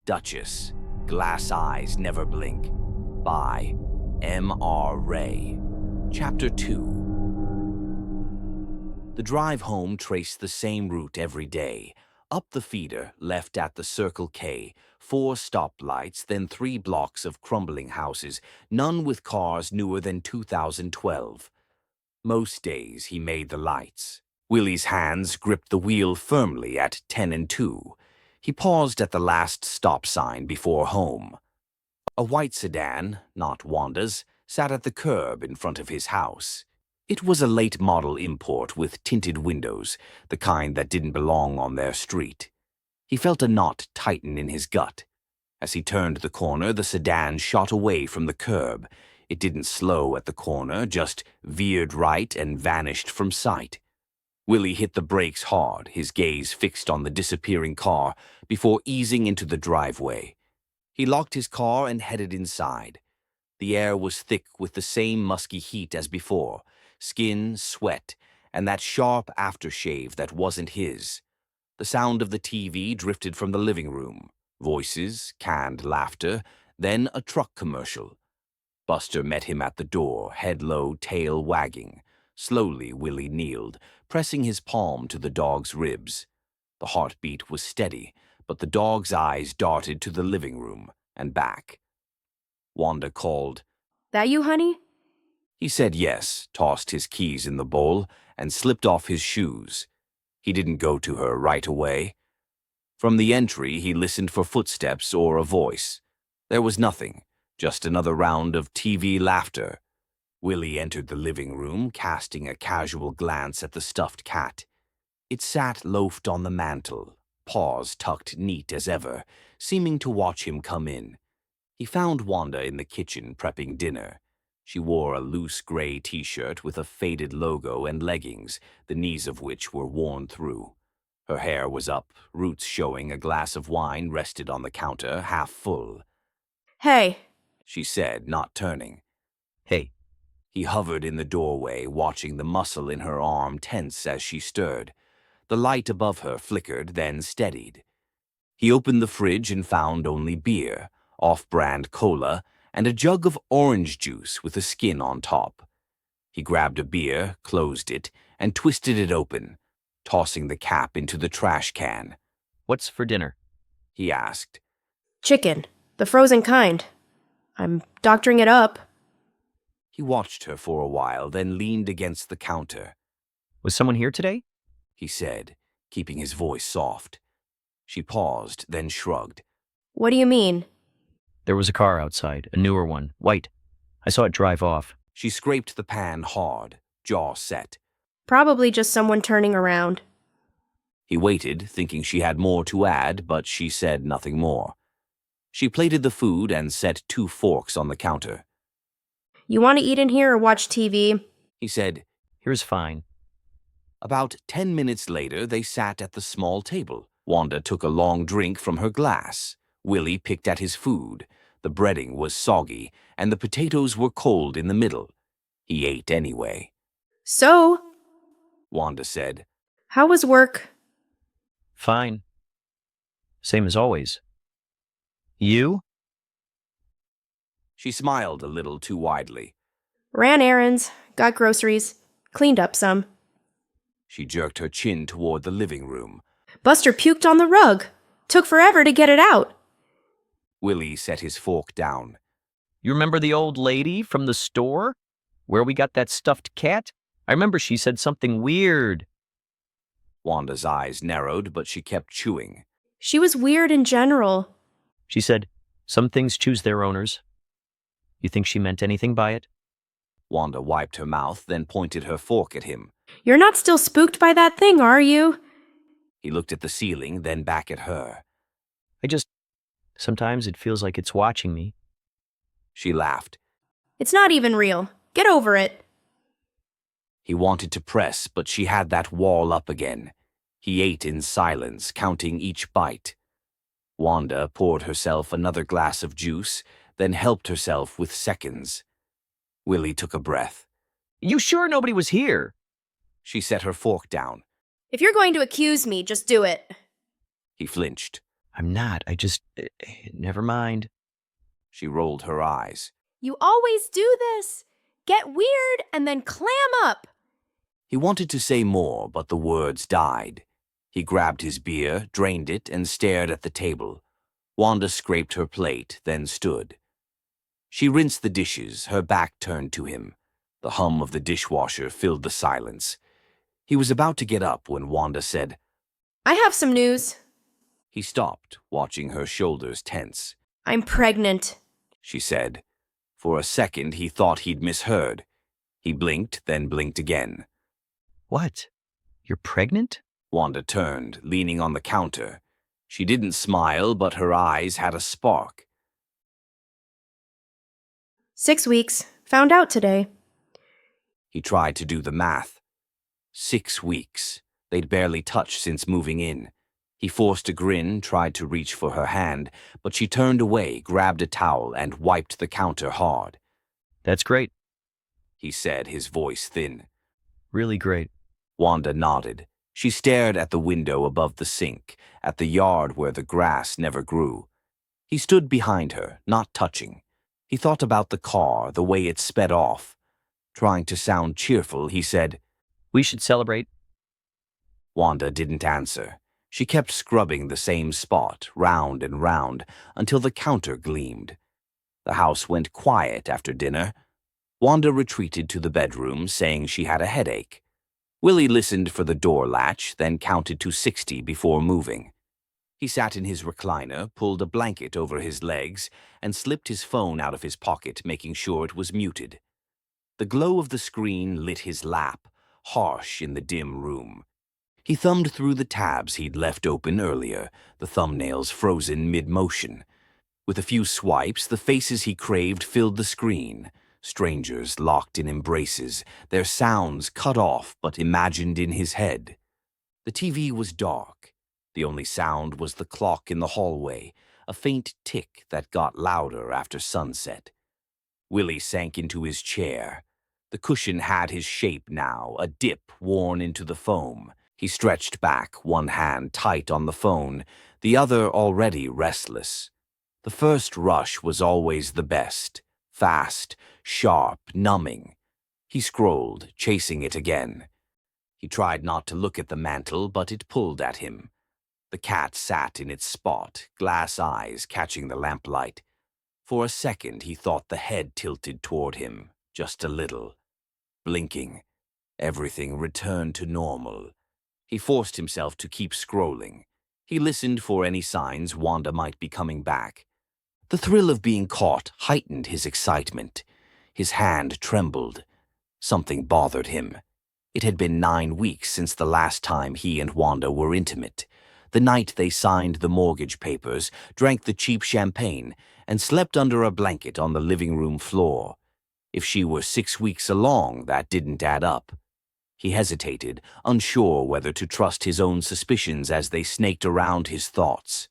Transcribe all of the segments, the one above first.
Duchess, Glass Eyes Never Blink, by M.R. Ray. Chapter 2. The drive home traced the same route every day. Up the feeder, left at the Circle K, 4 stoplights, then 3 blocks of crumbling houses, none with cars newer than 2012. Most days he made the lights. Willy's hands gripped the wheel firmly at 10 and 2. He paused at the last stop sign before home. A white sedan, not Wanda's, sat at the curb in front of his house. It was a late model import with tinted windows, the kind that didn't belong on their street. He felt a knot tighten in his gut. As he turned the corner, the sedan shot away from the curb. It didn't slow at the corner, just veered right and vanished from sight. Willy hit the brakes hard, his gaze fixed on the disappearing car, before easing into the driveway. He locked his car and headed inside. The air was thick with the same musky heat as before, skin, sweat, and that sharp aftershave that wasn't his. The sound of the TV drifted from the living room. Voices, canned laughter, then a truck commercial. Buster met him at the door, head low, tail wagging. Slowly, Willy kneeled, pressing his palm to the dog's ribs. The heartbeat was steady, but the dog's eyes darted to the living room and back. Wanda called, "That you, honey?" He said yes, tossed his keys in the bowl, and slipped off his shoes. He didn't go to her right away. From the entry, he listened for footsteps or a voice. There was nothing, just another round of TV laughter. Willy entered the living room, casting a casual glance at the stuffed cat. It sat loafed on the mantel, paws tucked neat as ever, seeming to watch him come in. He found Wanda in the kitchen prepping dinner. She wore a loose gray t-shirt with a faded logo and leggings, the knees of which were worn through. Her hair was up, roots showing. A glass of wine rested on the counter, half full. "Hey," she said, not turning. "Hey." He hovered in the doorway, watching the muscle in her arm tense as she stirred. The light above her flickered, then steadied. He opened the fridge and found only beer, off-brand cola, and a jug of orange juice with a skin on top. He grabbed a beer, closed it, and twisted it open, tossing the cap into the trash can. "What's for dinner?" he asked. "Chicken. The frozen kind. I'm doctoring it up." He watched her for a while, then leaned against the counter. "Was someone here today?" he said, keeping his voice soft. She paused, then shrugged. "What do you mean?" "There was a car outside, a newer one, white. I saw it drive off." She scraped the pan hard, jaw set. "Probably just someone turning around." He waited, thinking she had more to add, but she said nothing more. She plated the food and set 2 forks on the counter. "You want to eat in here or watch TV?" He said. "Here's fine." About 10 minutes later, they sat at the small table. Wanda took a long drink from her glass. Willy picked at his food. The breading was soggy, and the potatoes were cold in the middle. He ate anyway. "So," Wanda said. "how was work?" "Fine. Same as always. You?" She smiled a little too widely. "Ran errands, got groceries, cleaned up some." She jerked her chin toward the living room. "Buster puked on the rug. Took forever to get it out." Willy set his fork down. "You remember the old lady from the store? Where we got that stuffed cat? I remember she said something weird." Wanda's eyes narrowed, but she kept chewing. "She was weird in general." She said, "Some things choose their owners." You think she meant anything by it? Wanda wiped her mouth, then pointed her fork at him. "You're not still spooked by that thing, are you?" He looked at the ceiling, then back at her. Sometimes it feels like it's watching me." She laughed. "It's not even real. Get over it." He wanted to press, but she had that wall up again. He ate in silence, counting each bite. Wanda poured herself another glass of juice, then helped herself with seconds. Willy took a breath. "You sure nobody was here?" She set her fork down. "If you're going to accuse me, just do it." He flinched. I'm not. Never mind. She rolled her eyes. You always do this. Get weird and then clam up. He wanted to say more, but the words died. He grabbed his beer, drained it, and stared at the table. Wanda scraped her plate, then stood. She rinsed the dishes, her back turned to him. The hum of the dishwasher filled the silence. He was about to get up when Wanda said, I have some news. He stopped, watching her shoulders tense. I'm pregnant, she said. For a second, he thought he'd misheard. He blinked, then blinked again. What? You're pregnant? Wanda turned, leaning on the counter. She didn't smile, but her eyes had a spark. 6 weeks. Found out today. He tried to do the math. 6 weeks. They'd barely touched since moving in. He forced a grin, tried to reach for her hand, but she turned away, grabbed a towel, and wiped the counter hard. That's great. He said, his voice thin. Really great. Wanda nodded. She stared at the window above the sink, at the yard where the grass never grew. He stood behind her, not touching. He thought about the car, the way it sped off. Trying to sound cheerful, he said, We should celebrate. Wanda didn't answer. She kept scrubbing the same spot, round and round, until the counter gleamed. The house went quiet after dinner. Wanda retreated to the bedroom, saying she had a headache. Willy listened for the door latch, then counted to 60 before moving. He sat in his recliner, pulled a blanket over his legs, and slipped his phone out of his pocket, making sure it was muted. The glow of the screen lit his lap, harsh in the dim room. He thumbed through the tabs he'd left open earlier, the thumbnails frozen mid-motion. With a few swipes, the faces he craved filled the screen. Strangers locked in embraces, their sounds cut off but imagined in his head. The TV was dark. The only sound was the clock in the hallway, a faint tick that got louder after sunset. Willy sank into his chair. The cushion had his shape now, a dip worn into the foam. He stretched back, one hand tight on the phone, the other already restless. The first rush was always the best, fast, sharp, numbing. He scrolled, chasing it again. He tried not to look at the mantel, but it pulled at him. The cat sat in its spot, glass eyes catching the lamplight. For a second he thought the head tilted toward him, just a little. Blinking. Everything returned to normal. He forced himself to keep scrolling. He listened for any signs Wanda might be coming back. The thrill of being caught heightened his excitement. His hand trembled. Something bothered him. It had been 9 weeks since the last time he and Wanda were intimate. The night they signed the mortgage papers, drank the cheap champagne, and slept under a blanket on the living room floor. If she were 6 weeks along, that didn't add up. He hesitated, unsure whether to trust his own suspicions as they snaked around his thoughts.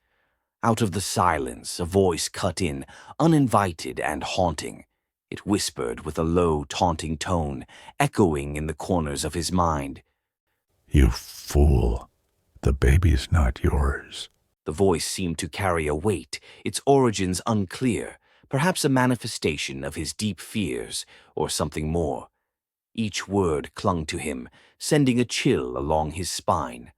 Out of the silence, a voice cut in, uninvited and haunting. It whispered with a low, taunting tone, echoing in the corners of his mind. You fool. The baby's not yours. The voice seemed to carry a weight, its origins unclear, perhaps a manifestation of his deep fears, or something more. Each word clung to him, sending a chill along his spine.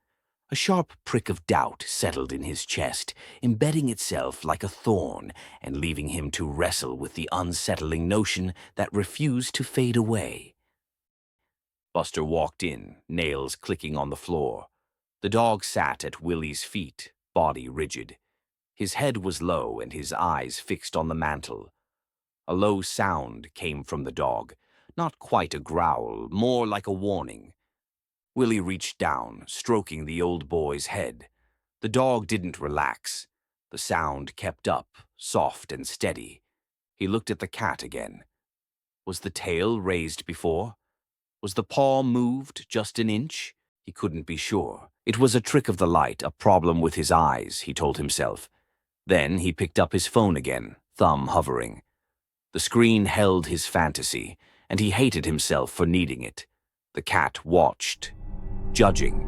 A sharp prick of doubt settled in his chest, embedding itself like a thorn and leaving him to wrestle with the unsettling notion that refused to fade away. Buster walked in, nails clicking on the floor. The dog sat at Willy's feet, body rigid. His head was low and his eyes fixed on the mantel. A low sound came from the dog, not quite a growl, more like a warning. Willy reached down, stroking the old boy's head. The dog didn't relax. The sound kept up, soft and steady. He looked at the cat again. Was the tail raised before? Was the paw moved just an inch? He couldn't be sure. It was a trick of the light, a problem with his eyes, he told himself. Then he picked up his phone again, thumb hovering. The screen held his fantasy, and he hated himself for needing it. The cat watched, judging.